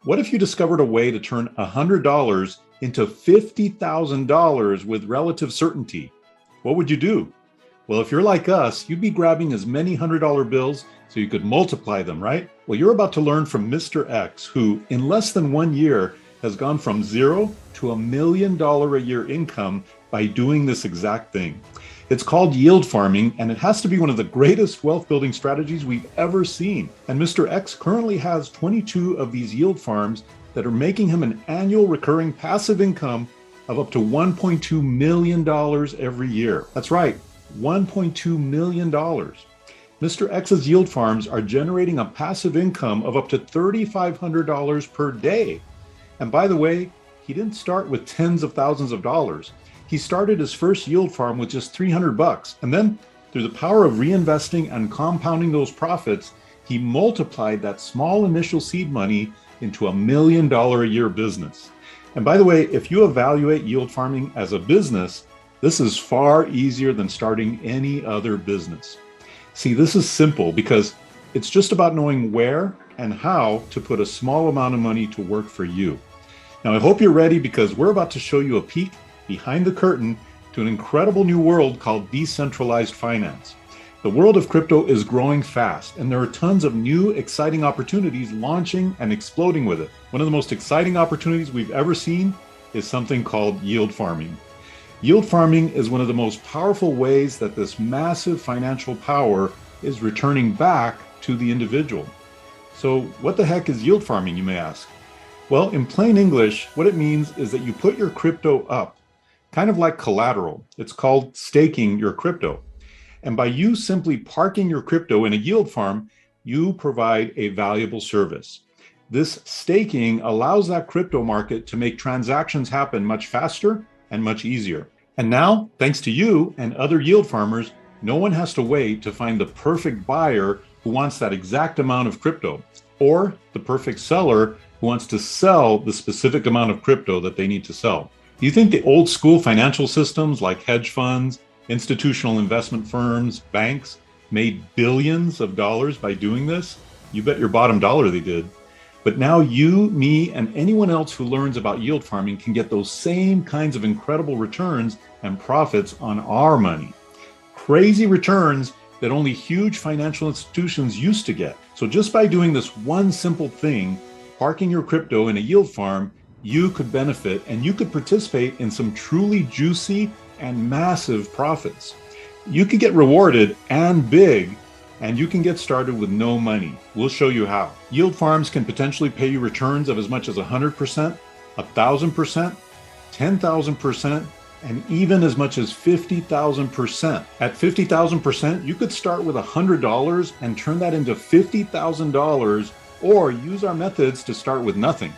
What if you discovered a way to turn $100 into $50,000 with relative certainty? What would you do? Well, if you're like us, you'd be grabbing as many $100 bills so you could multiply them, right? Well, you're about to learn from Mr. X, who in less than 1 year has gone from zero to $1 million a year income by doing this exact thing. It's called yield farming, and it has to be one of the greatest wealth building strategies we've ever seen. And Mr. X currently has 22 of these yield farms that are making him an annual recurring passive income of up to $1.2 million every year. That's right, $1.2 million. Mr. X's yield farms are generating a passive income of up to $3,500 per day. And by the way, he didn't start with tens of thousands of dollars. He started his first yield farm with just $300. And then through the power of reinvesting and compounding those profits, he multiplied that small initial seed money into $1 million a year business. And by the way, if you evaluate yield farming as a business, this is far easier than starting any other business. See, this is simple because it's just about knowing where and how to put a small amount of money to work for you. Now, I hope you're ready because we're about to show you a peek behind the curtain to an incredible new world called decentralized finance. The world of crypto is growing fast, and there are tons of new, exciting opportunities launching and exploding with it. One of the most exciting opportunities we've ever seen is something called yield farming. Yield farming is one of the most powerful ways that this massive financial power is returning back to the individual. So what the heck is yield farming, you may ask? Well, in plain English, what it means is that you put your crypto up, kind of like collateral. It's called staking your crypto. And by you simply parking your crypto in a yield farm, you provide a valuable service. This staking allows that crypto market to make transactions happen much faster and much easier. And now, thanks to you and other yield farmers, no one has to wait to find the perfect buyer who wants that exact amount of crypto, or the perfect seller who wants to sell the specific amount of crypto that they need to sell. Do you think the old school financial systems like hedge funds, institutional investment firms, banks made billions of dollars by doing this? You bet your bottom dollar they did. But now you, me, and anyone else who learns about yield farming can get those same kinds of incredible returns and profits on our money. Crazy returns that only huge financial institutions used to get. So just by doing this one simple thing, parking your crypto in a yield farm, you could benefit and you could participate in some truly juicy and massive profits. You could get rewarded and big, and you can get started with no money. We'll show you how. Yield farms can potentially pay you returns of as much as 100%, 1,000%, 10,000%, and even as much as 50,000%. At 50,000%, you could start with $100 and turn that into $50,000, or use our methods to start with nothing.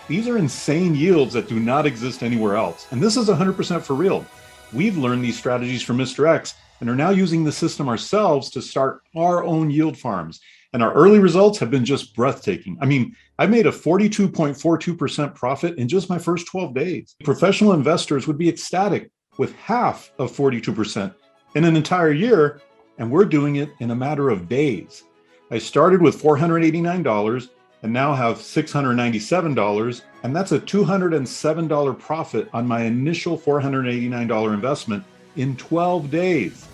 These are insane yields that do not exist anywhere else. And this is 100% for real. We've learned these strategies from Mr. X and are now using the system ourselves to start our own yield farms. And our early results have been just breathtaking. I mean, I made a 42.42% profit in just my first 12 days. Professional investors would be ecstatic with half of 42% in an entire year, and we're doing it in a matter of days. I started with $489 and now have $697, and that's a $207 profit on my initial $489 investment in 12 days.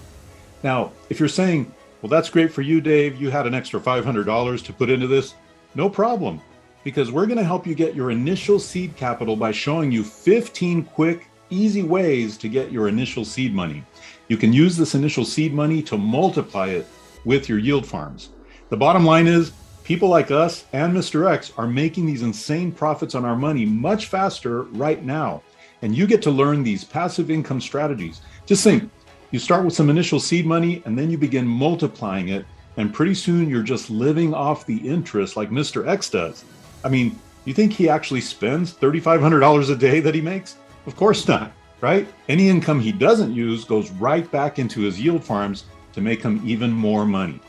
Now, if you're saying, well, that's great for you, Dave, you had an extra $500 to put into this, no problem, because we're going to help you get your initial seed capital by showing you 15 quick, easy ways to get your initial seed money. You can use this initial seed money to multiply it with your yield farms. The bottom line is, people like us and Mr. X are making these insane profits on our money much faster right now. And you get to learn these passive income strategies. Just think, you start with some initial seed money and then you begin multiplying it. And pretty soon you're just living off the interest like Mr. X does. I mean, you think he actually spends $3,500 a day that he makes? Of course not, right? Any income he doesn't use goes right back into his yield farms to make him even more money.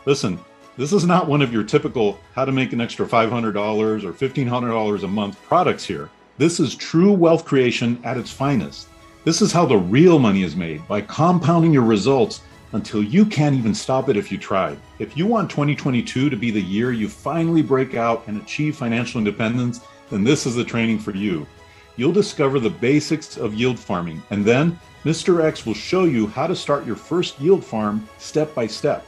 Listen, this is not one of your typical how to make an extra $500 or $1,500 a month products here. This is true wealth creation at its finest. This is how the real money is made, by compounding your results until you can't even stop it if you tried. If you want 2022 to be the year you finally break out and achieve financial independence, then this is the training for you. You'll discover the basics of yield farming, and then Mr. X will show you how to start your first yield farm step by step.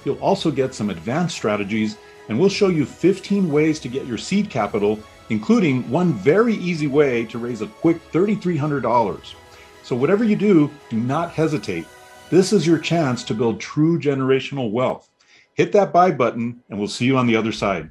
You'll also get some advanced strategies, and we'll show you 15 ways to get your seed capital, including one very easy way to raise a quick $3,300. So whatever you do not hesitate. This is your chance to build true generational wealth. Hit that buy button, and we'll see you on the other side.